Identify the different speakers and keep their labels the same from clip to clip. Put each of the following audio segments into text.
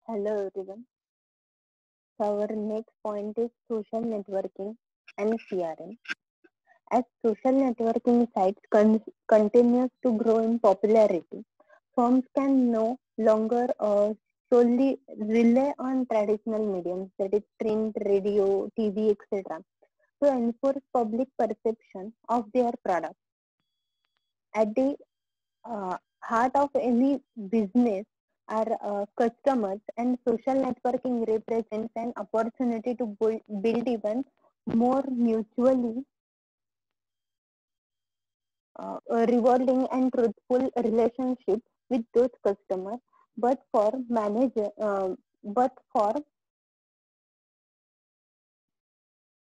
Speaker 1: Hello everyone. So our next point is social networking and CRM. As social networking sites continues to grow in popularity, firms can no longer solely rely on traditional mediums, that is print, radio, TV, etc., to enforce public perception of their product. At the heart of any business are customers, and social networking represents an opportunity to build even more mutually rewarding and truthful relationship with those customers. But for manager, but for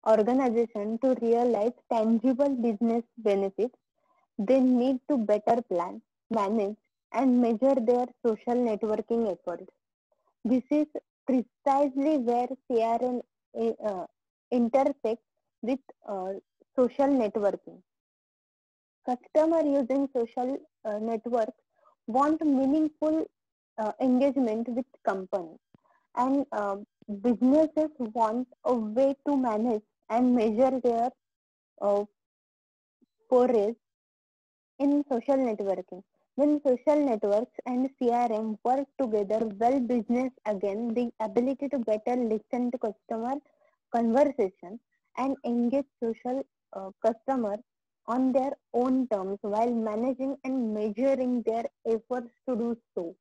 Speaker 1: organization to realize tangible business benefits, they need to better plan, manage, and measure their social networking efforts. This is precisely where CRM intersects with social networking. Customer using social networks want meaningful engagement with companies, and businesses want a way to manage and measure their uh, forays in social networking. When social networks and CRM work together well, business again the ability to better listen to customer conversation and engage social customers on their own terms while managing and measuring their efforts to do so.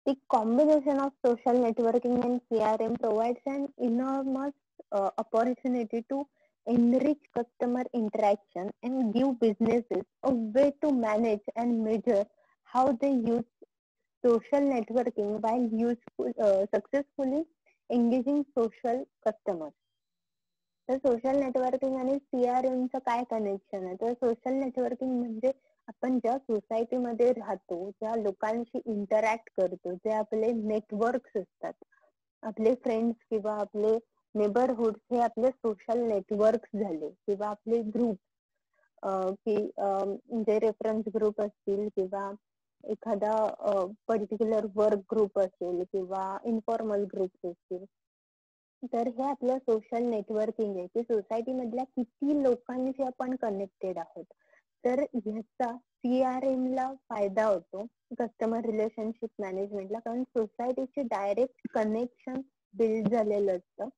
Speaker 1: The combination of social networking and CRM provides an enormous opportunity to enrich customer interaction and give businesses a way to manage and measure how they use social networking while successfully engaging social customers. तर social networking आणि CRM चं काय connection आहे? तर social networking म्हणजे आपण ज्या सोसायटीमध्ये राहतो, ज्या लोकांशी इंटरॅक्ट करतो, जे आपले नेटवर्क्स असतात, आपले फ्रेंड्स किंवा आपले नेबरहुड हे आपले सोशल नेटवर्क्स झाले किंवा आपले ग्रुप की जे रेफरन्स ग्रुप असतील किंवा एखादा पर्टिक्युलर वर्क ग्रुप असेल किंवा इन्फॉर्मल ग्रुप असतील. तर हे आपलं सोशल नेटवर्किंग आहे की सोसायटी मधल्या किती लोकांशी आपण कनेक्टेड आहोत. तर ह्याचा CRM ला फायदा होतो कस्टमर रिलेशनशिप मॅनेजमेंटला, कारण सोसायटीचे डायरेक्ट कनेक्शन बिल्ड झालेलं असतं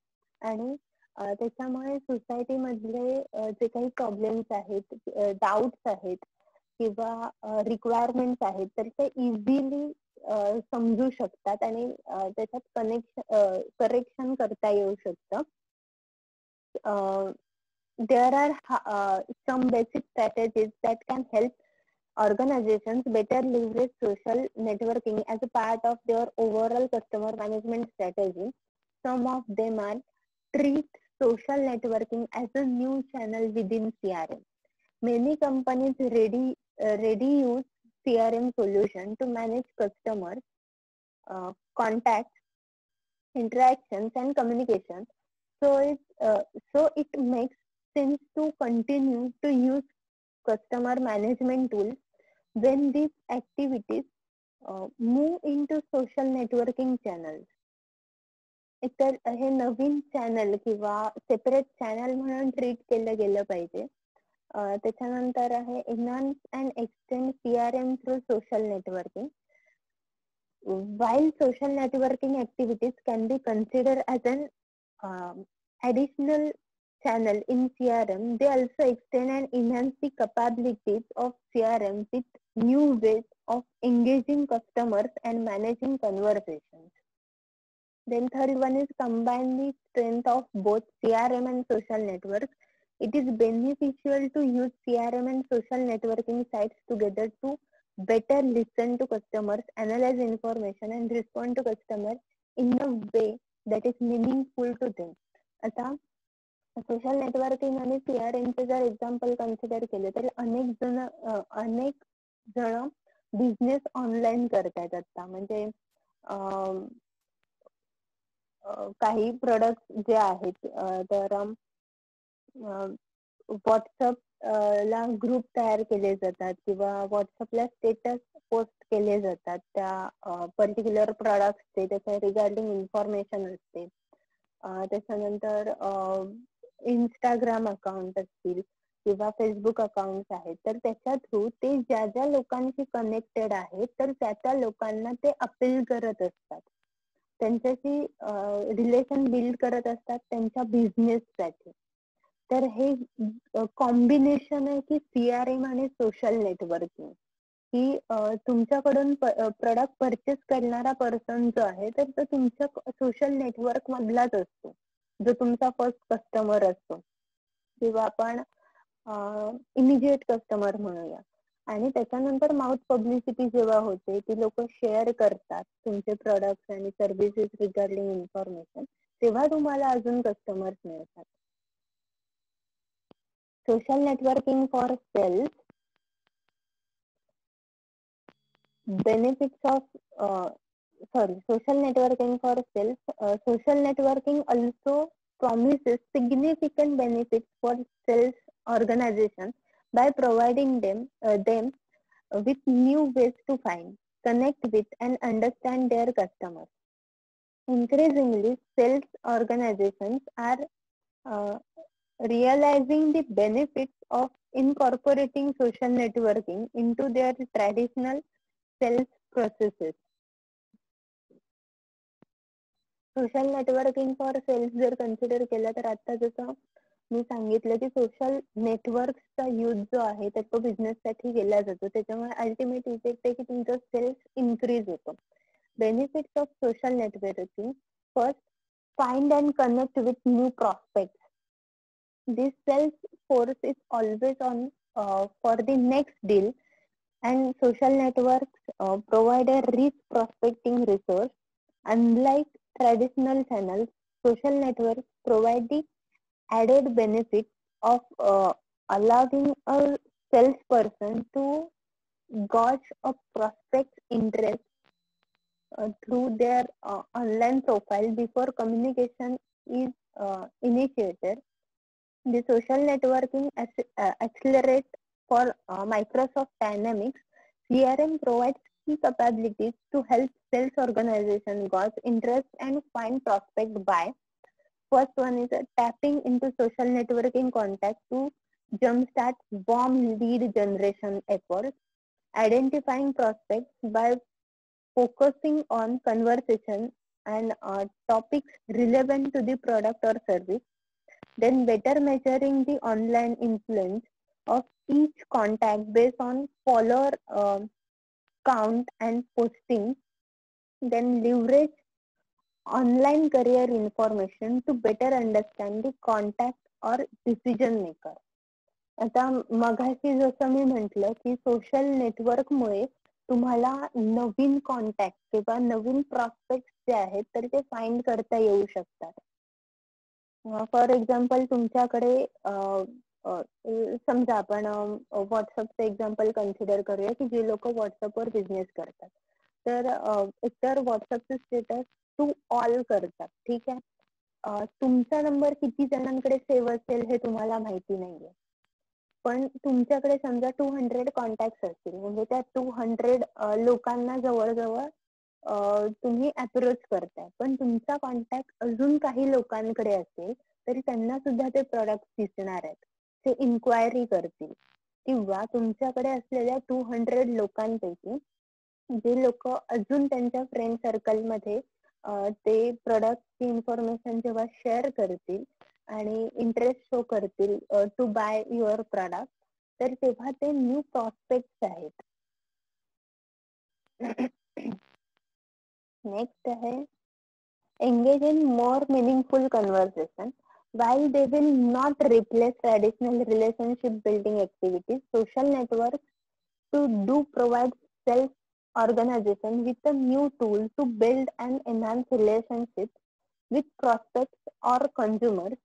Speaker 1: आणि त्याच्यामुळे सोसायटी मधले जे काही प्रॉब्लेम्स आहेत, डाऊट्स आहेत किंवा रिक्वायरमेंट्स आहेत, तर ते इझिली समजू शकतात आणि त्याच्यात करेक्शन करता येऊ शकतं. There are some basic strategies that can help organizations better leverage social networking as a part of their overall customer management strategy. Some of them are: treat social networking as a new channel within CRM. Many companies ready use CRM solution to manage customers, contacts, interactions, and communication. So it makes sense to continue to use customer management tools when these activities move into social networking channels. तर हे नवीन channel किंवा separate channel म्हणून treat केलं गेलं पाहिजे. त्याच्यानंतर आहे enhance and extend CRM through social networking. While social networking activities can be considered as an additional channel in CRM, they also extend and enhance the capabilities of CRM with new ways of engaging customers and managing conversations. Then third one is combine the strength of both CRM and social networks. It is beneficial to use CRM and social networking sites together to better listen to customers, analyze information, and respond to customers in a way that is meaningful to them. आता social networking आणि CRM चे जर example consider केले तर अनेक जण business online करतायत आता. म्हणजे काही प्रोडक्ट जे आहेत तर व्हॉट्सअप ला ग्रुप तयार केले जातात किंवा व्हॉट्सअपला स्टेटस पोस्ट केले जातात त्या पर्टिक्युलर प्रॉडक्टचे, त्याच्या रिगार्डिंग इन्फॉर्मेशन असते. त्याच्यानंतर इंस्टाग्राम अकाउंट असतील किंवा फेसबुक अकाउंट आहेत, तर त्याच्या थ्रू ते ज्या ज्या लोकांशी कनेक्टेड आहेत तर त्या लोकांना ते अपील करत असतात, त्यांच्याशी रिलेशन बिल्ड करत असतात त्यांच्या बिझनेससाठी. तर हे कॉम्बिनेशन आहे की CRM आणि सोशल नेटवर्किंग, की तुमच्याकडून प्रोडक्ट परचेस करणारा पर्सन जो आहे तर तो तुमच्या सोशल नेटवर्क मधलाच असतो, जो तुमचा फर्स्ट कस्टमर असतो किंवा आपण इमिजिएट कस्टमर म्हणूया. आणि त्याच्यानंतर माउथ पब्लिसिटी जेव्हा होते, ती लोक शेअर करतात तुमचे प्रोडक्ट्स आणि सर्व्हिसेस रिगार्डिंग इन्फॉर्मेशन, तेव्हा तुम्हाला अजून कस्टमर्स मिळतात. Social networking for sales, benefits of social networking for sales. Social networking also promises significant benefits for sales organizations by providing them with new ways to find, connect with, and understand their customers. Increasingly, sales organizations are uh, realizing the benefits of incorporating social networking into their traditional sales processes. Social networking for sales जर consider केलं तर आता जसं मी सांगितलं की social नेटवर्कचा use जो आहे तर तो बिझनेससाठी केला जातो, त्याच्यामुळे अल्टिमेट इफेक्ट आहे की तुमचा सेल्स इन्क्रीज होतो. Benefits of social networking: first, find and connect with new prospects. This sales force is always on for the next deal, and social networks provide a rich prospecting resource. Unlike traditional channels, social networks provide the added benefit of allowing a salesperson to gauge a prospect's interest through their online profile before communication is initiated. The social networking accelerate for Microsoft Dynamics CRM provides key capabilities to help sales organization gauge interest and find prospect by. First one is tapping into social networking contacts to jumpstart warm lead generation efforts, identifying prospects by focusing on conversation and topics relevant to the product or service, then better measuring the online influence of each contact based on follower count and posting, then leverage online career information to better understand the contact or decision maker. आता मगाशी जसं मी म्हटलं की social network मुळे तुम्हाला नवीन contact किंवा नवीन prospect जे आहेत तर ते फाइंड करता येऊ शकतात. फॉर एक्झाम्पल तुमच्याकडे समजा आपण व्हॉट्सअपचं एक्झाम्पल कन्सिडर करूया की जे लोक व्हॉट्सअपवर बिझनेस करतात, तर एकतर व्हॉट्सअपचं स्टेटस टू ऑल करतात, ठीक आहे. तुमचा नंबर किती जणांकडे सेव्ह असेल हे तुम्हाला माहिती नाहीये, पण तुमच्याकडे समजा 200 कॉन्टॅक्ट असतील, म्हणजे त्या 200 लोकांना जवळजवळ तुम्ही अप्रोच करताय, पण तुमचा कॉन्टॅक्ट अजून काही लोकांकडे असेल तरी त्यांना सुद्धा ते प्रोडक्ट दिसणार आहेत, ते इन्क्वायरी करतील. किंवा तुमच्याकडे असलेल्या 200 लोकांपैकी जे लोक अजून त्यांच्या फ्रेंड सर्कलमध्ये ते प्रोडक्टची इन्फॉर्मेशन जेव्हा शेअर करतील आणि इंटरेस्ट शो करतील टू बाय युअर प्रोडक्ट, तर तेव्हा ते न्यू प्रॉस्पेक्ट आहेत. नेक्स्ट आहे engage in more meaningful conversation. While they will not replace traditional relationship building activities, social networks to do provide self organization with a new tool to build and enhance relationships with prospects or consumers,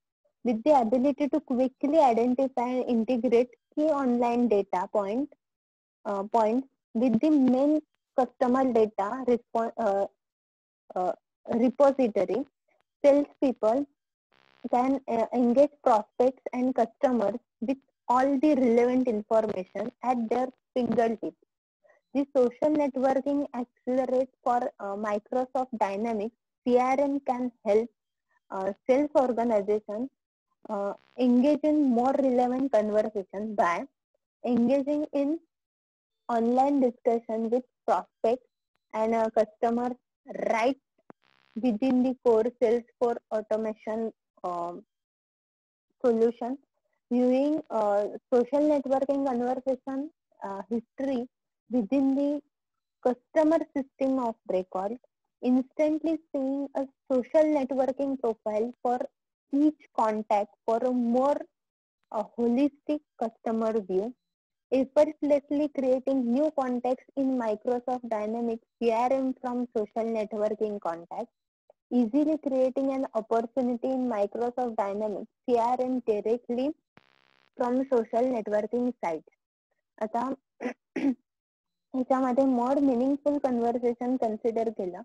Speaker 1: with the ability to quickly identify and integrate key online data points with the main customer data uh, repository. Salespeople can engage prospects and customers with all the relevant information at their fingertips. The social networking accelerates for Microsoft Dynamics. CRM can help sales organizations engage in more relevant conversations by engaging in online discussion with prospects and customers right within the core Salesforce automation um, solution. Viewing social networking conversation history within the customer system of record, instantly seeing a social networking profile for each contact for a more holistic customer view, effortlessly creating new contacts in Microsoft Dynamics CRM from social networking contacts, easily creating an opportunity in Microsoft Dynamics CRM directly from social networking sites. आता ह्याच्यामध्ये मोर meaningful conversation consider केलं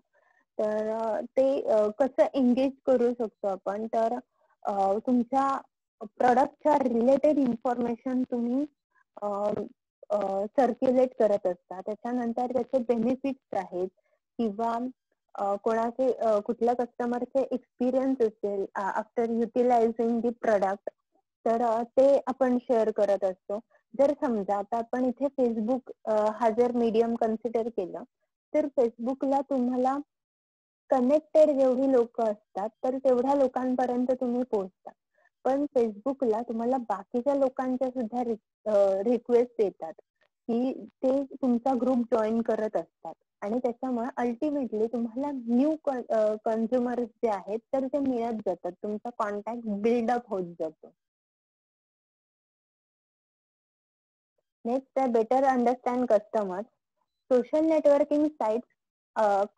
Speaker 1: तर ते कसं engage करू शकतो आपण तर तुमच्या प्रोडक्टच्या रिलेटेड इन्फॉर्मेशन तुम्ही सर्क्युलेट करत असता. त्याच्यानंतर त्याचे बेनिफिट्स आहेत किंवा कोणाचे कुठल्या कस्टमरचे एक्सपिरियन्स असेल आफ्टर युटिलायझिंग दी प्रोडक्ट तर ते आपण शेअर करत असतो. जर समजा आता आपण इथे फेसबुक हा जर मीडियम कन्सिडर केलं तर फेसबुकला तुम्हाला कनेक्टेड जेवढी लोक असतात तर तेवढ्या लोकांपर्यंत तुम्ही पोहोचता. पण फेसबुकला तुम्हाला बाकीच्या लोकांच्या सुद्धा रिक्वेस्ट येतात की ते तुमचा ग्रुप जॉईन करत असतात आणि त्याच्यामुळे अल्टिमेटली तुम्हाला न्यू कन्झ्युमर्स जे आहेत तर ते मिळत जातात. तुमचा कॉन्टॅक्ट बिल्डअप होत जातो. Next, better understand customers. Social networking sites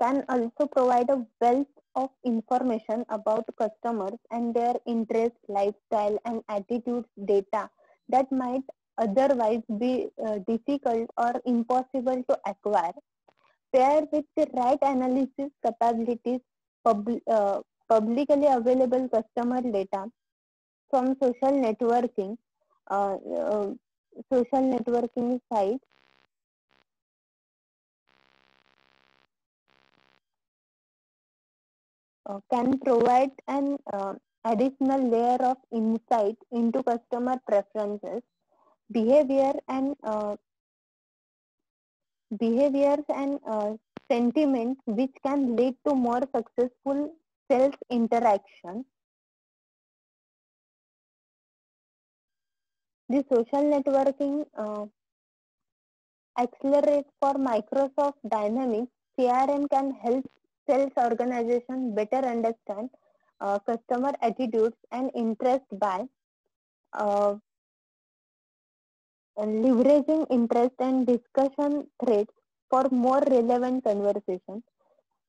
Speaker 1: can also provide a wealth of information about customers and their interests, lifestyle, and attitudes data that might otherwise be difficult or impossible to acquire. Paired with the right analysis capabilities, publicly available customer data from uh, uh, social networking sites can provide an additional layer of insight into customer preferences, behavior and behaviors and sentiment, which can lead to more successful sales interaction. The social networking accelerate for Microsoft Dynamics CRM can help sales organization better understand customer attitudes and interest by uh, leveraging interest and discussion threads for more relevant conversations,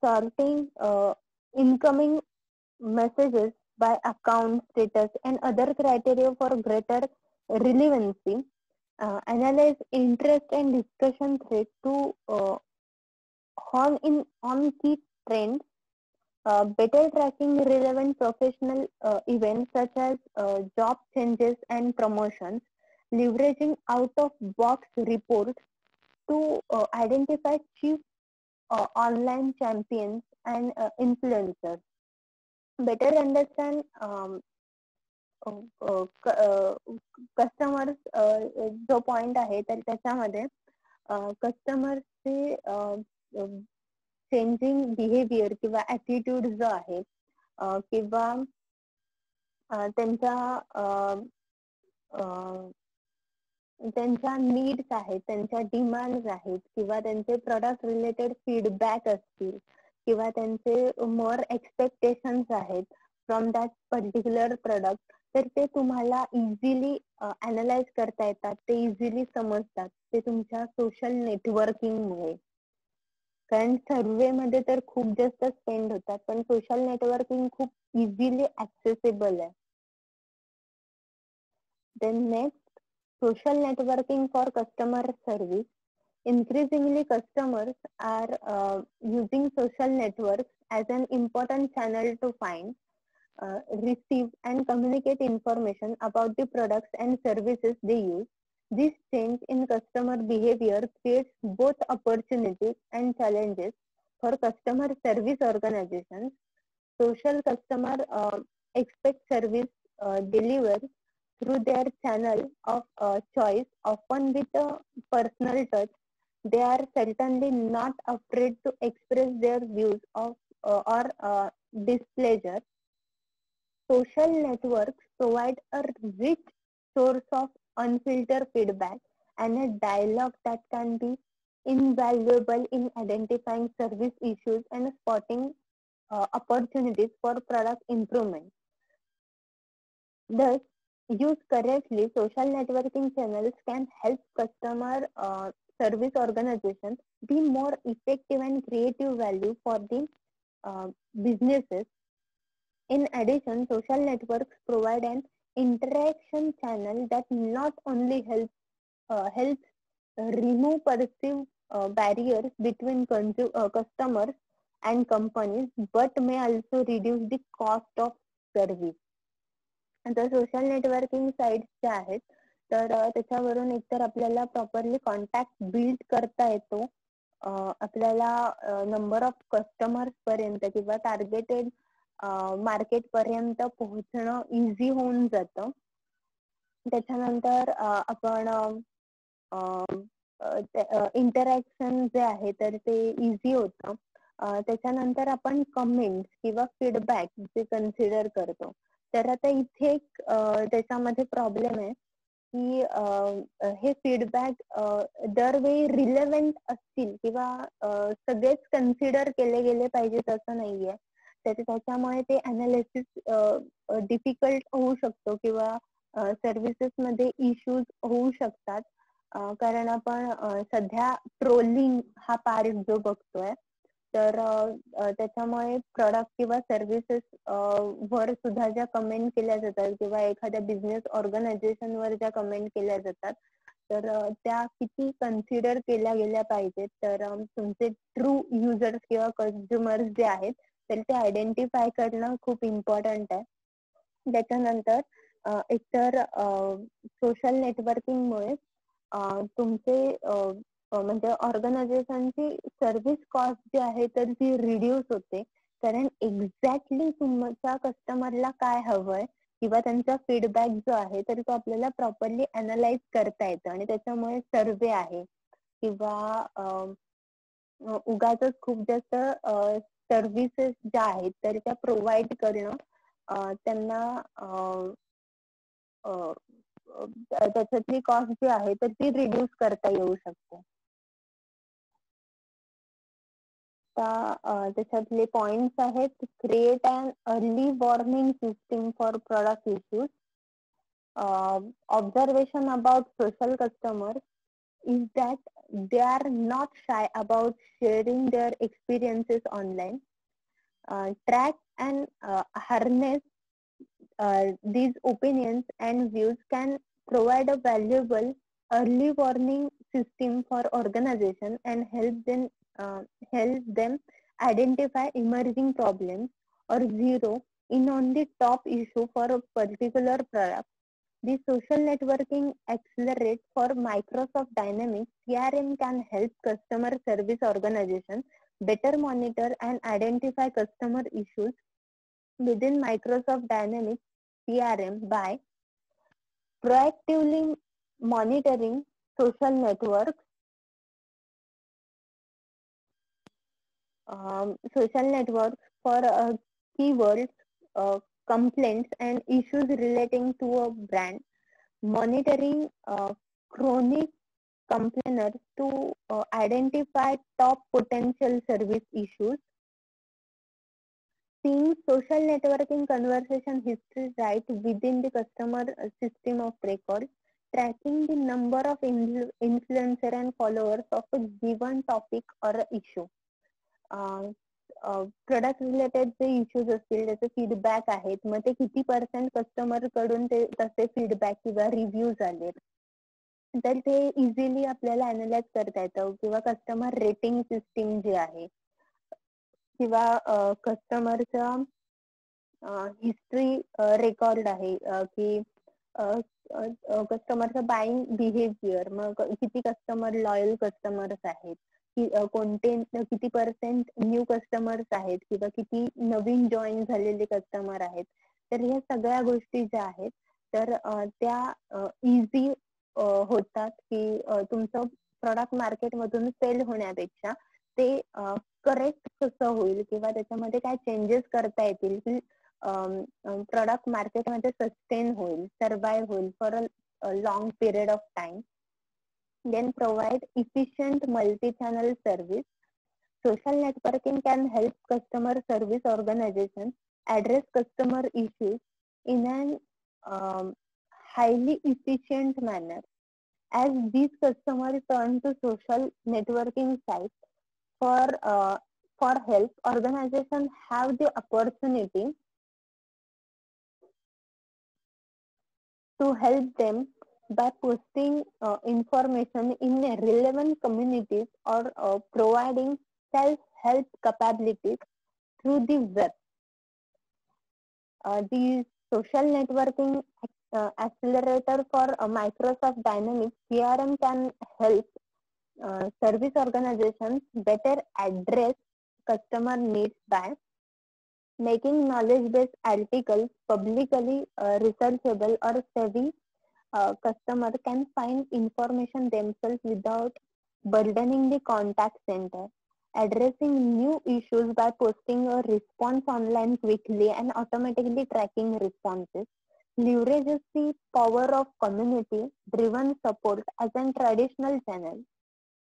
Speaker 1: sorting incoming messages by account status and other criteria for greater relevancy, analyze interest and discussion threads to hone in on key trends, better tracking relevant professional events such as job changes and promotions, leveraging out-of-box reports to identify chief online champions and influencers, better understand customers जो point आहे तर त्याच्यामध्ये कस्टमर्सचे changing behaviour किंवा attitude जो आहे किंवा त्यांच्या needs आहेत, त्यांच्या डिमांड्स आहेत किंवा त्यांचे प्रोडक्ट रिलेटेड फीडबॅक असतील किंवा त्यांचे मोर एक्सपेक्टेशन्स आहेत फ्रॉम दॅट पर्टिक्युलर प्रोडक्ट तर ते तुम्हाला इझिली अनालाइज करता येतात, ते इझिली समजतात ते तुमच्या सोशल नेटवर्किंगमुळे. कारण सर्वे मध्ये तर खूप जास्त स्पेंड होतात पण सोशल नेटवर्किंग खूप इझिली ऍक्सेसिबल आहे. Then next, social networking for customer service. Increasingly, customers are using social networks as an important channel to find, receive and communicate information about the products and services they use. This change in customer behavior creates both opportunities and challenges for customer service organizations. Social customer expect service delivered through their channel of choice, often with a personal touch. They are certainly not afraid to express their views of or displeasure. Social networks provide a rich source of unfiltered feedback and a dialogue that can be invaluable in identifying service issues and spotting opportunities for product improvement. Thus, used correctly, social networking channels can help customer service organizations be more effective and creative value for the businesses. In addition, social networks provide an interaction channel that not only helps remove perceived barriers between customers and companies, but may also reduce the cost of service. आता social networking sites ज्या आहेत तर त्याच्यावरून एकतर आपल्याला properly contact build करता येतो, आपल्याला नंबर ऑफ कस्टमर्स पर्यंत किंवा टार्गेटेड मार्केट पर्यंत पोहोचणं इझी होऊन जातं. त्याच्यानंतर आपण इंटरॅक्शन जे आहे तर ते इझी होतं. त्याच्यानंतर आपण कमेंट्स किंवा फीडबॅक जे कन्सिडर करतो. तर आता इथे त्याच्यामध्ये प्रॉब्लेम आहे की हे फीडबॅक दरवेळी रिलेव्हंट असतील किंवा सगळेच कन्सिडर केले गेले पाहिजेत असं नाहीये. त्याच्यामुळे ते अनालिसिस डिफिकल्ट होऊ शकतो किंवा सर्व्हिसेस मध्ये इश्यूज होऊ शकतात. कारण आपण सध्या ट्रोलिंग हा पार्ट जो बघतोय तर त्याच्यामुळे प्रोडक्ट किंवा सर्व्हिसेस वर सुद्धा ज्या कमेंट केल्या जातात किंवा एखाद्या बिझनेस ऑर्गनायझेशन वर ज्या कमेंट केल्या जातात तर त्या किती कन्सिडर केल्या गेल्या पाहिजेत. तर तुमचे ट्रू युजर्स किंवा कन्झ्युमर्स जे आहेत तर ते आयडेंटिफाय करणं खूप इम्पॉर्टंट आहे. त्याच्यानंतर एकतर सोशल नेटवर्किंगमुळे तुमचे म्हणजे ऑर्गनायझेशनची सर्व्हिस कॉस्ट जी आहे तर ती रिड्यूस होते. कारण एक्झॅक्टली तुमच्या कस्टमरला काय हवंय किंवा त्यांचा फीडबॅक जो आहे तर तो आपल्याला प्रॉपरली अनालाइज करता येतं आणि त्याच्यामुळे सर्वे आहे किंवा उगाचच खूप जास्त सर्व्हिसेस ज्या आहेत तर त्या प्रोव्हाइड करणं त्यांना त्याच्यातली कॉस्ट जी आहे तर ती रिड्यूस करता येऊ शकते. त्याच्यातले पॉइंट्स आहेत create an early warning system for product issues. Observation about social customer is that they are not shy about sharing their experiences online. Track and harness these opinions and views can provide a valuable early warning system for organization and help them identify emerging problems or zero in on the top issue for a particular product. The social networking accelerate for Microsoft Dynamics CRM can help customer service organizations better monitor and identify customer issues within Microsoft Dynamics CRM by proactively monitoring social networks, for keywords, complaints and issues relating to a brand, monitoring chronic complainers to identify top potential service issues, seeing social networking conversation history right within the customer system of record, tracking the number of influencer and followers of a given topic or issue. Product related जे issues असतील त्याचे feedback आहेत मग ते किती % customer कडून ते तसे फीडबॅक किंवा रिव्ह्यूज आलेत तर ते इझिली आपल्याला अनालाइज करता येतं. किंवा कस्टमर रेटिंग सिस्टीम जे आहे किंवा कस्टमरच्या हिस्ट्री रेकॉर्ड आहे की कस्टमरचं बाईंग बिहेवियर, मग किती कस्टमर लॉयल कस्टमर्स आहेत, कोणते किती पर्सेंट न्यू कस्टमर्स आहेत किंवा किती नवीन जॉईन झालेले कस्टमर आहेत. तर ह्या सगळ्या गोष्टी ज्या आहेत तर त्या इझी होतात की तुमचं प्रॉडक्ट मार्केटमधून सेल होण्यापेक्षा ते करेक्ट कसं होईल किंवा त्याच्यामध्ये काय चेंजेस करता येतील की प्रॉडक्ट मार्केटमध्ये सस्टेन होईल, सर्वाइव्ह होईल for a long period of time. Then provide efficient multi-channel service. Social networking can help customer service organizations address customer issues in an um, highly efficient manner. As these customers turn to social networking sites for help, organizations have the opportunity to help them by posting information in relevant communities or providing self-help capabilities through the web. The social networking accelerator for Microsoft Dynamics CRM can help service organizations better address customer needs by making knowledge-based articles publicly researchable or savvy. Customer can find information themselves without burdening the contact center. Addressing new issues by posting a response online quickly and automatically tracking responses. Leverages the power of community-driven support as a traditional channel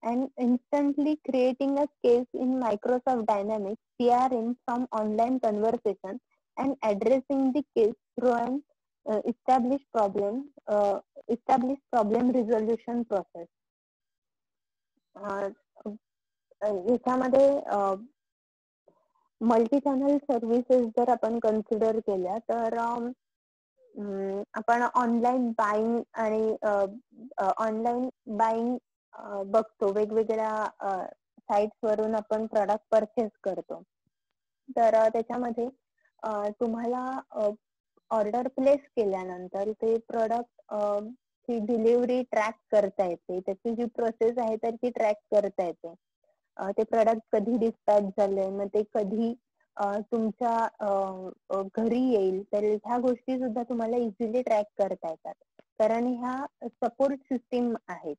Speaker 1: and instantly creating a case in Microsoft Dynamics CRM from online conversation and addressing the case through an established problem resolution process. याच्यामध्ये multi channel services जर आपण consider केल्या तर आपण online buying आणि online buying बघतो, वेगवेगळ्या sites वरून आपण प्रॉडक्ट परचेस करतो. तर त्याच्यामध्ये तुम्हाला ऑर्डर प्लेस केल्यानंतर ते प्रॉडक्ट ची डिलिव्हरी ट्रॅक करता येते, त्याची जी प्रोसेस आहे तर ती ट्रॅक करता येते. ते प्रॉडक्ट कधी डिस्पॅच झालंय, मग ते कधी तुमच्या घरी येईल, तर ह्या गोष्टी सुद्धा तुम्हाला इझिली ट्रॅक करता येतात कारण ह्या सपोर्ट सिस्टीम आहेत.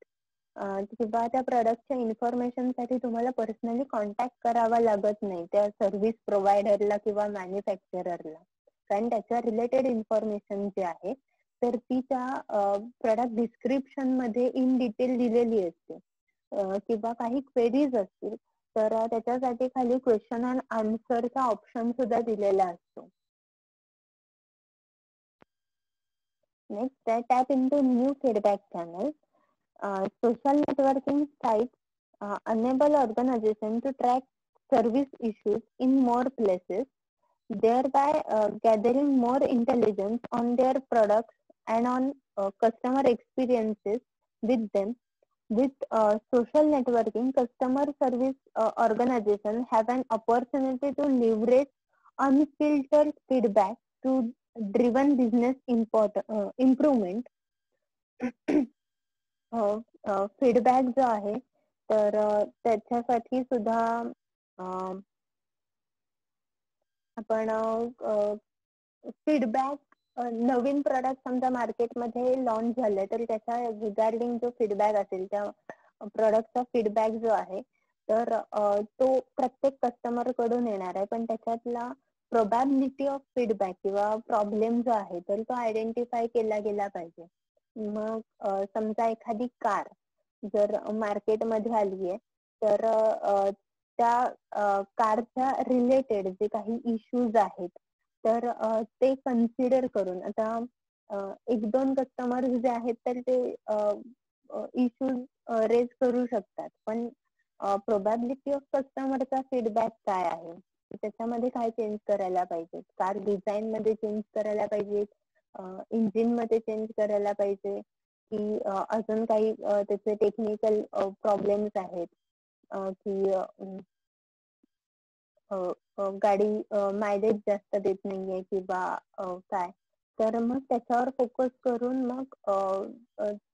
Speaker 1: किंवा त्या प्रॉडक्टच्या इन्फॉर्मेशन साठी तुम्हाला पर्सनली कॉन्टॅक्ट करावा लागत नाही त्या सर्व्हिस प्रोव्हायडरला किंवा मॅन्युफॅक्चररला, कारण त्याच्या रिलेटेड इन्फॉर्मेशन जी आहे तर ती त्या प्रॉडक्ट डिस्क्रिप्शन मध्ये इन डिटेल दिलेली असते. किंवा काही क्वेरीज असतील तर त्याच्यासाठी खाली क्वेश्चन अँड आन्सरचा ऑप्शन सुद्धा दिलेला असतो. नेक्स्ट आहे tap into new feedback channel. Social networking sites enable organizations to track service issues in more places, thereby gathering more intelligence on their products and on customer experiences with them. With social networking, customer service organizations have an opportunity to leverage unfiltered feedback to driven business improvement. Feedback जो आहे तर त्याच्यासाठी सुद्धा आपण feedback नवीन product समजा मार्केटमध्ये launch झाले तर त्याच्या रिगार्डिंग जो फीडबॅक असेल त्या प्रोडक्टचा फीडबॅक जो आहे तर तो प्रत्येक कस्टमर कडून येणार आहे, पण त्याच्यातला प्रोबॅबिलिटी ऑफ फीडबॅक किंवा प्रॉब्लेम जो आहे तर तो आयडेंटिफाय केला गेला पाहिजे. मग समजा एखादी कार जर मार्केटमध्ये आली आहे तर त्या कारच्या रिलेटेड जे काही इश्यूज आहेत तर ते कन्सिडर करून आता एक दोन कस्टमर्स जे आहेत तर ते इश्यूज रेज करू शकतात, पण प्रोबॅबिलिटी ऑफ कस्टमरचा फीडबॅक काय आहे, त्याच्यामध्ये काय चेंज करायला पाहिजे, कार डिझाईन मध्ये चेंज करायला पाहिजे, इंजिन मध्ये चेंज करायला पाहिजे की अजून काही त्याचे टेक्निकल प्रॉब्लेम्स आहेत की गाडी मायलेज जास्त देत नाहीये किंवा काय, तर मग त्याच्यावर फोकस करून मग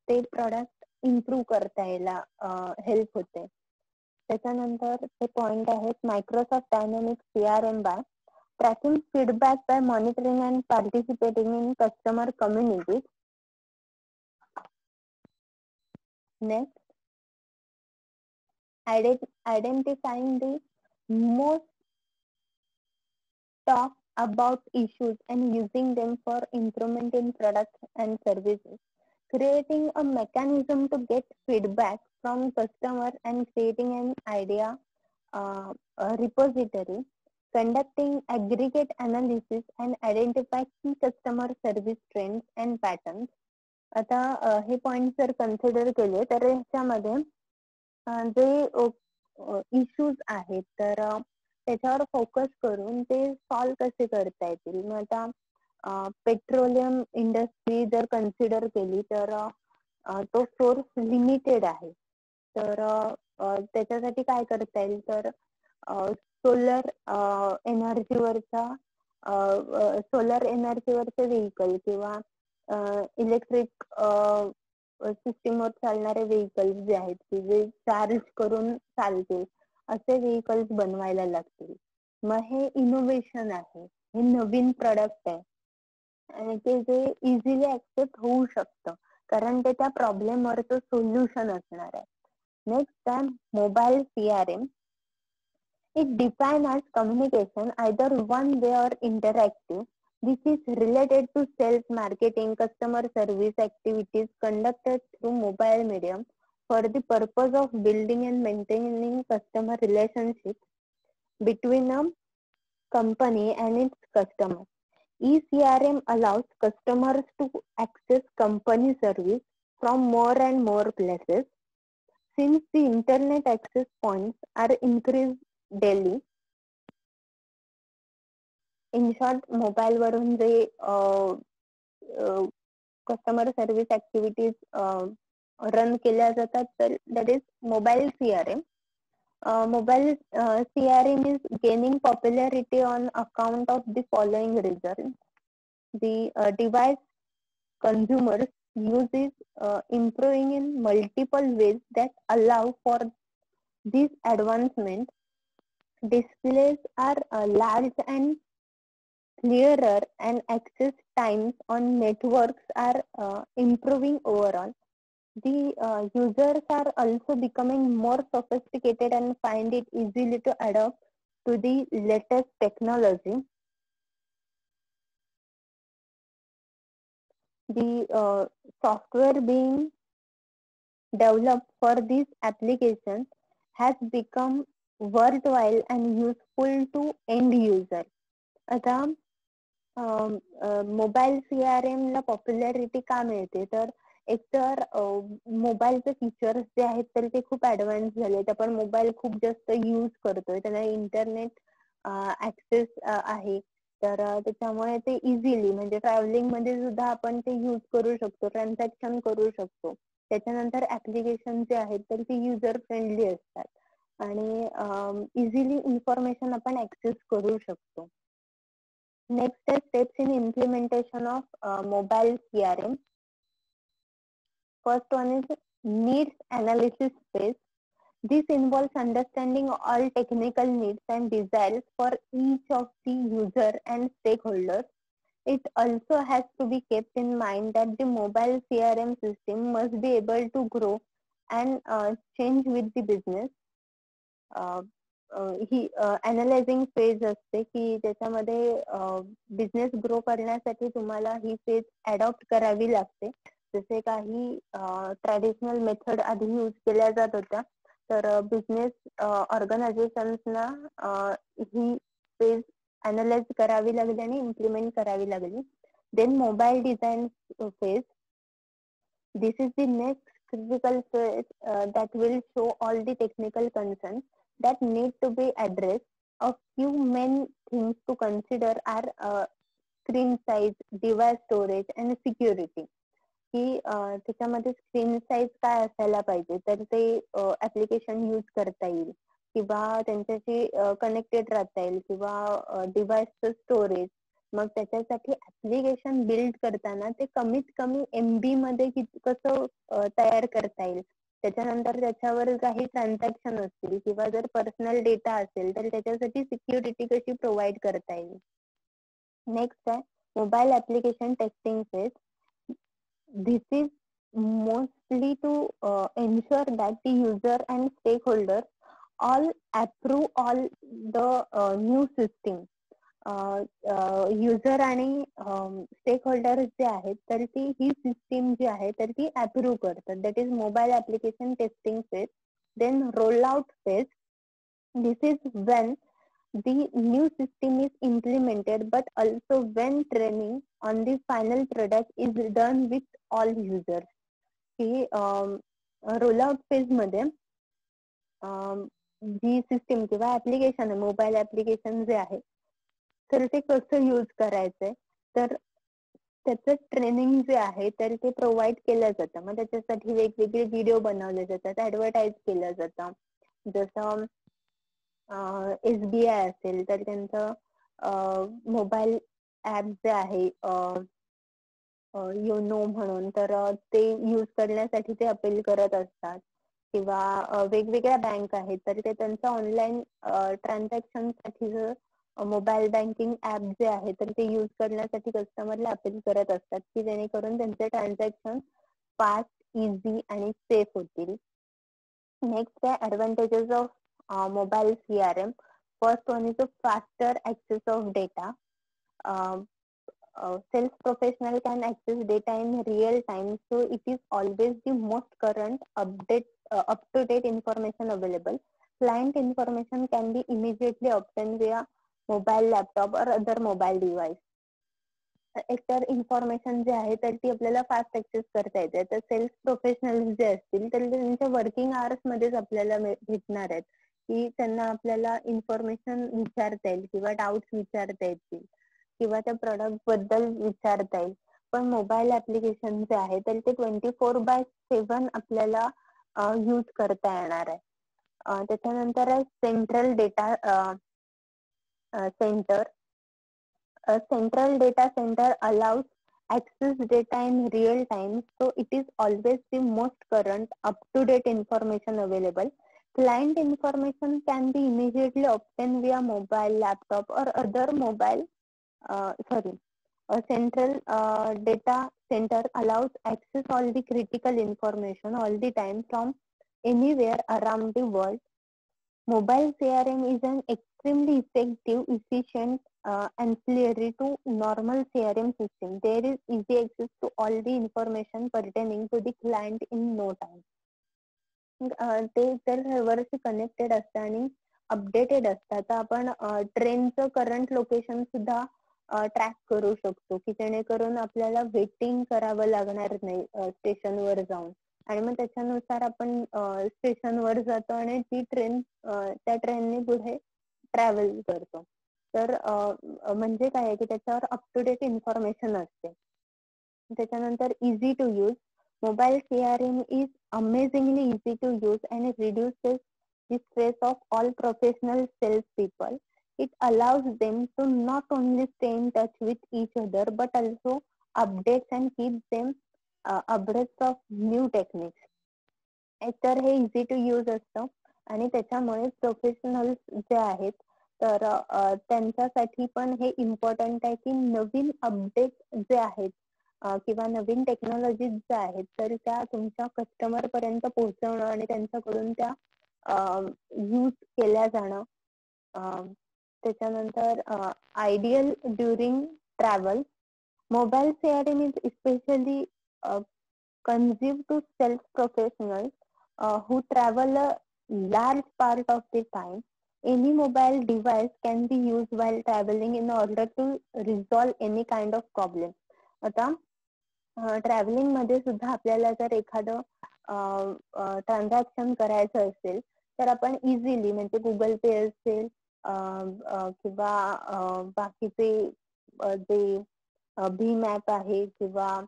Speaker 1: ते प्रॉडक्ट इम्प्रूव्ह करता यायला हेल्प होते. त्याच्यानंतर ते पॉइंट आहेत Microsoft Dynamics CRM by tracking feedback by monitoring and participating in customer communities. Next, identifying the most talked about issues and using them for improvement in products and services. Creating a mechanism to get feedback from customer and creating an idea repository. Conducting aggregate analysis and identify key customer service trends and patterns. आता हे point जर consider केले तर ह्याच्यामध्ये जे issues आहेत तर त्याच्यावर फोकस करून ते सॉल्व कसे करता येतील. मग आता पेट्रोलियम इंडस्ट्री जर कन्सिडर केली तर तो सोर्स लिमिटेड आहे, तर त्याच्यासाठी काय करता येईल तर सोलर एनर्जीवरचे व्हेकल किंवा इलेक्ट्रिक सिस्टीमवर चालणारे व्हेकल्स जे आहेत की जे चार्ज करून चालतील असे व्हेकल्स बनवायला लागतील. मग हे इनोव्हेशन आहे, हे नवीन प्रोडक्ट आहे आणि ते जे इझिली ऍक्सेप्ट होऊ शकतं कारण ते त्या प्रॉब्लेमवरचं सोल्युशन असणार आहे. नेक्स्ट आहे mobile CRM. It defined as communication, either one way or interactive, which is related to sales, marketing, customer service activities conducted through mobile medium for the purpose of building and maintaining customer relationships between a company and its customers. eCRM allows customers to access company service from more and more places. Since the internet access points are increased daily, in short mobile वरून जे customer service activities run केल्या जातात तर that is mobile CRM. Mobile CRM is gaining popularity on account of the following reasons. The device consumers use is improving in multiple ways that allow for these advancements. Displays are large and clearer and access times on networks are improving overall. The users are also becoming more sophisticated and find it easily to adapt to the latest technology. The software being developed for these applications has become worthwhile and useful to end user. आता mobile CRM ला popularity का मिळते तर एकतर मोबाईलचे features जे आहेत तर ते खूप ऍडव्हान्स झालेत. आपण मोबाईल खूप जास्त यूज करतोय, त्याला इंटरनेट ऍक्सेस आहे, तर त्याच्यामुळे ते इझिली म्हणजे ट्रॅव्हलिंग मध्ये सुद्धा आपण ते यूज करू शकतो, ट्रान्झॅक्शन करू शकतो. त्याच्यानंतर ऍप्लिकेशन जे आहेत तर ती युजर फ्रेंडली असतात आणि इझिली इन्फॉर्मेशन आपण ऍक्सेस करू शकतो. Next is steps in implementation of mobile CRM. First one is needs analysis phase. This involves understanding all technical needs and desires for each of the user and stakeholders. It also has to be kept in mind that the mobile CRM system must be able to grow and change with the business. He analysing phase असते की त्याच्यामध्ये business grow करण्यासाठी तुम्हाला ही phase adopt करावी लागते. जसे काही traditional method आधी यूज केल्या जात होत्या तर बिझनेस ऑर्गनायझेशन्सना ही फेज अनालाइज करावी लागली आणि इम्प्लिमेंट करावी लागली. Then mobile design phase. This is the next critical phase that will show all the technical concerns that need to be addressed. A few main things to consider are screen size, device storage and security. की त्याच्यामध्ये screen size काय असायला पाहिजे तर ते application use करता येईल किंवा त्यांच्याशी कनेक्टेड राहता येईल किंवा डिव्हाइसचं स्टोरेज. मग त्याच्यासाठी ऍप्लिकेशन बिल्ड करताना ते कमीत कमी MB मध्ये कसं तयार करता येईल. त्याच्यानंतर त्याच्यावर काही ट्रान्झॅक्शन असतील किंवा जर पर्सनल डेटा असेल तर त्याच्यासाठी सिक्युरिटी कशी प्रोव्हाइड करता येईल. नेक्स्ट आहे mobile application testing phase. This is mostly to ensure that the user and stakeholders all approve all the new system. User आणि स्टेक होल्डर जे आहेत तर ती ही सिस्टीम जी आहे तर ती अप्रूव्ह करतात. That is mobile application testing phase. Then roll out phase. This is when the new system is implemented, but also when training on the final product is done with all users. की rollout phase मध्ये जी system किंवा application आहे mobile application जे आहे तर ते कसं use करायचंय तर त्याचं ट्रेनिंग जे आहे तर ते प्रोव्हाइड केलं जातं. मग त्याच्यासाठी वेगवेगळे व्हिडिओ बनवले जातात, ऍडव्हर्टाईज केलं जातं. जसं SBI असेल तर त्यांचं मोबाईल ऍप जे आहे योनो म्हणून तर ते यूज करण्यासाठी ते अपील करत असतात. किंवा वेगवेगळ्या बँक आहेत तर ते त्यांचं ऑनलाईन ट्रान्झॅक्शन साठी मोबाईल बँकिंग ऍप जे आहे तर ते यूज करण्यासाठी कस्टमरला अपील करत असतात की जेणेकरून त्यांचे ट्रान्झॅक्शन फास्ट, इझी आणि सेफ होतील. नेक्स्ट आहे advantages of mobile CRM. First one is a faster access of data. Sales professional can access data in real time, so it is always the most current up to date information available. Client information can be immediately obtained via mobile, laptop or other mobile device. एकतर information जे आहे तर ती आपल्याला fast access करता येते. तर cells professional जे असतील तर त्यांच्या वर्किंग आवर्स मध्येच आपल्याला भेटणार आहेत की त्यांना आपल्याला इन्फॉर्मेशन विचारता येईल किंवा डाऊट्स विचारता येतील किंवा त्या प्रोडक्ट बद्दल विचारता येईल. पण मोबाईल ऍप्लिकेशन जे आहे तर ते 24/7 आपल्याला यूज करता येणार आहे. त्याच्यानंतर आहे central data centre. A central data center allows access data in real time, so it is always the most current, up-to-date information available. Client information can be immediately obtained via mobile, laptop, or other mobile. A central data center allows access all the critical information all the time from anywhere around the world. Mobile CRM is an extremely effective, efficient ancillary to normal CRM system. There is easy access to all the information pertaining to the client in no time. ते तर सर्व्हरशी connected असतं आणि updated असतात. तर आपण ट्रेनचं current location सुद्धा track करू शकतो की जेणेकरून आपल्याला वेटिंग करावं लागणार नाही स्टेशनवर जाऊन. आणि मग त्याच्यानुसार आपण स्टेशनवर जातो आणि ती ट्रेन त्या ट्रेनने पुढे ट्रॅव्हल करतो. तर म्हणजे काय आहे की त्याच्यावर अप टू डेट इन्फॉर्मेशन असते. त्याच्यानंतर easy to use. Mobile CRM is amazingly easy to use and it reduces the stress of all professional salespeople. It allows them to not only stay in touch with each other but also updates and keep them abreast of new techniques. एकतर हे easy to use असतं आणि त्याच्यामुळे professionals जे आहेत तर त्यांच्यासाठी पण हे इम्पॉर्टंट आहे की नवीन अपडेट जे आहेत किंवा नवीन टेक्नॉलॉजी ज्या आहेत तर त्या तुमच्या कस्टमर पर्यंत पोहोचवणं आणि त्यांच्याकडून त्या यूज केल्या जाणं. त्याच्यानंतर ideal during travel. Mobile CRM is specially conceived to sales professionals who travel a large part of the time. Any mobile device can be used while traveling in order to resolve any kind of problem. आता travelling मध्ये सुद्धा आपल्याला जर एखादं transaction करायचं असेल तर आपण इझिली म्हणजे गुगल पे असेल किंवा बाकीचे जे भीम ऍप आहे किंवा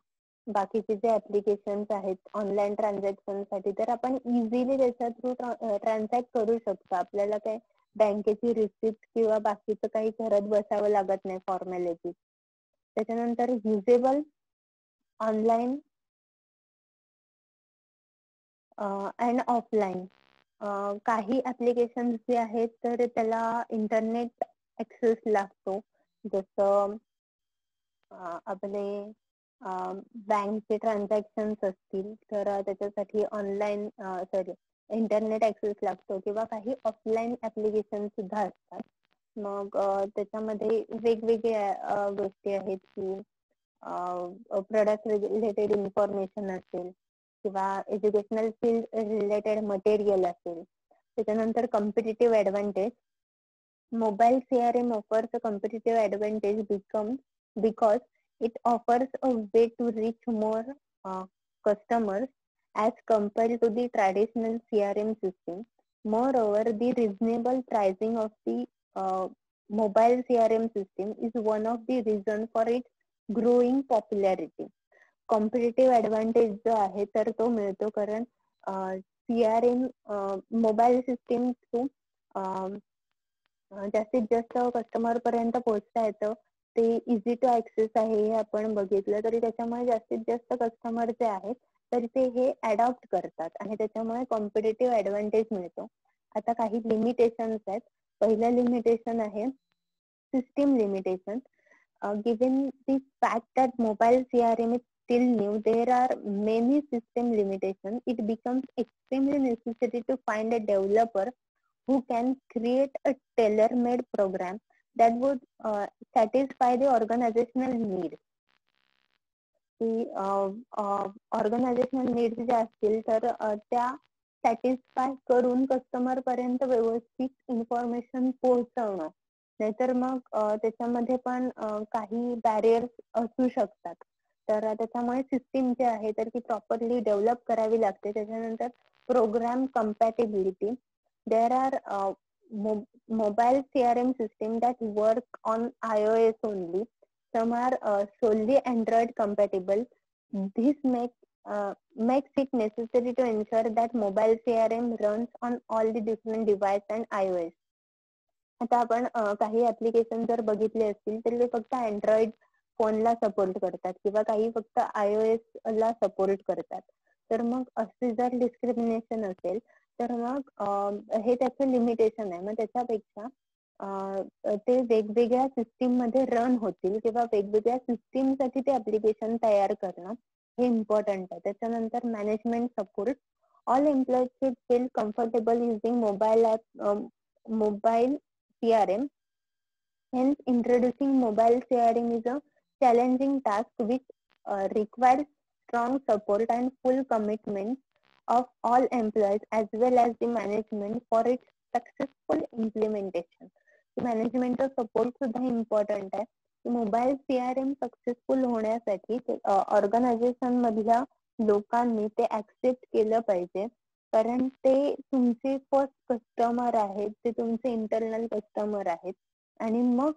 Speaker 1: बाकीचे जे ऍप्लिकेशन्स आहेत ऑनलाईन ट्रान्झॅक्शन साठी, तर आपण इझिली त्याच्या थ्रू ट्रान्झॅक्ट करू शकतो. आपल्याला काय बँकेची रिसिप्ट किंवा बाकीचं काही करत बसावं लागत नाही फॉर्मॅलिटी. त्याच्यानंतर युजेबल ऑनलाईन अँड ऑफलाईन. काही ऍप्लिकेशन जे आहेत तर त्याला इंटरनेट ऍक्सेस लागतो. जसं आपले बँकचे ट्रान्झॅक्शन्स असतील तर त्याच्यासाठी ऑनलाईन इंटरनेट ऍक्सेस लागतो, किंवा काही ऑफलाईन ऍप्लिकेशन सुद्धा असतात. मग त्याच्यामध्ये वेगवेगळ्या गोष्टी आहेत की प्रोडक्ट रिलेटेड इन्फॉर्मेशन असेल किंवा एज्युकेशनल फील्ड रिलेटेड मटेरियल असेल. त्याच्यानंतर competitive advantage. Mobile CRM offers a competitive advantage because it offers a way to reach more customers as compared to the traditional CRM system. Moreover, the reasonable pricing of the mobile CRM system is one of the reasons for its growing popularity. Competitive advantage जो आहे तर तो मिळतो कारण CRM mobile system through जास्तीत जास्त customer पर्यंत पोहोचता येतं. ते इझी टू ऍक्सेस आहे हे आपण बघितलं, तरी त्याच्यामुळे जास्तीत जास्त कस्टमर जे आहेत तर ते हे अडॉप्ट करतात आणि त्याच्यामुळे कॉम्पिटिटिव्ह ऍडव्हान्टेज मिळतो. आता काही लिमिटेशन्स आहेत. पहिलं लिमिटेशन आहे system limitation. Given the fact that mobile CRM is still new, there are many system limitations. It becomes extremely necessary to find a developer who can create a tailor-made program that would satisfy the organizational needs. Organisational needs ज्या असतील तर त्या satisfy करून customer पर्यंत व्यवस्थित information पोहोचवणं. नाहीतर मग त्याच्यामध्ये पण काही बॅरियर्स असू शकतात. तर त्याच्यामुळे सिस्टीम जी आहे तर ती प्रॉपरली डेव्हलप करावी लागते. त्याच्यानंतर program compatibility. There are mobile CRM system that work on iOS only. Some are solely Android compatible. This makes it necessary to ensure that mobile CRM runs on all the different devices and iOS. आता आपण काही application जर बघितले असतील तर ते फक्त Android फोनला सपोर्ट करतात किंवा काही फक्त iOS ला सपोर्ट करतात. तर मग असे जर डिस्क्रिमिनेशन असेल तर मग हे त्याचं लिमिटेशन आहे. मग त्याच्यापेक्षा ते वेगवेगळ्या सिस्टीम मध्ये रन होतील किंवा वेगवेगळ्या सिस्टीम साठी ते ऍप्लिकेशन तयार करणं हे इम्पॉर्टंट आहे. त्याच्यानंतर management support. All employees should feel comfortable using mobile CRM. Hence, introducing mobile CRM is a challenging task which requires strong support and full commitment of all employees as well as the management for its successful implementation. मॅनेजमेंटचा support सुद्धा important आहे. Mobile CRM successful होण्यासाठी organisation मधल्या लोकांनी ते accept केलं पाहिजे, कारण ते तुमचे फर्स्ट कस्टमर आहेत, ते तुमचे इंटरनल कस्टमर आहेत. आणि मग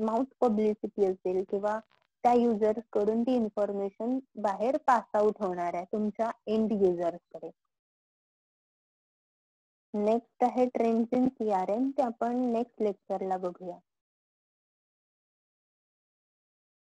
Speaker 1: माउथ पब्लिसिटी असेल किंवा त्या युजर्स कडून ती इन्फॉर्मेशन बाहेर पास आउट होणार आहे तुमच्या एंड युजर्स कडे. नेक्स्ट आहे ट्रेंड्स इन CRM. ते आपण नेक्स्ट लेक्चरला बघूया.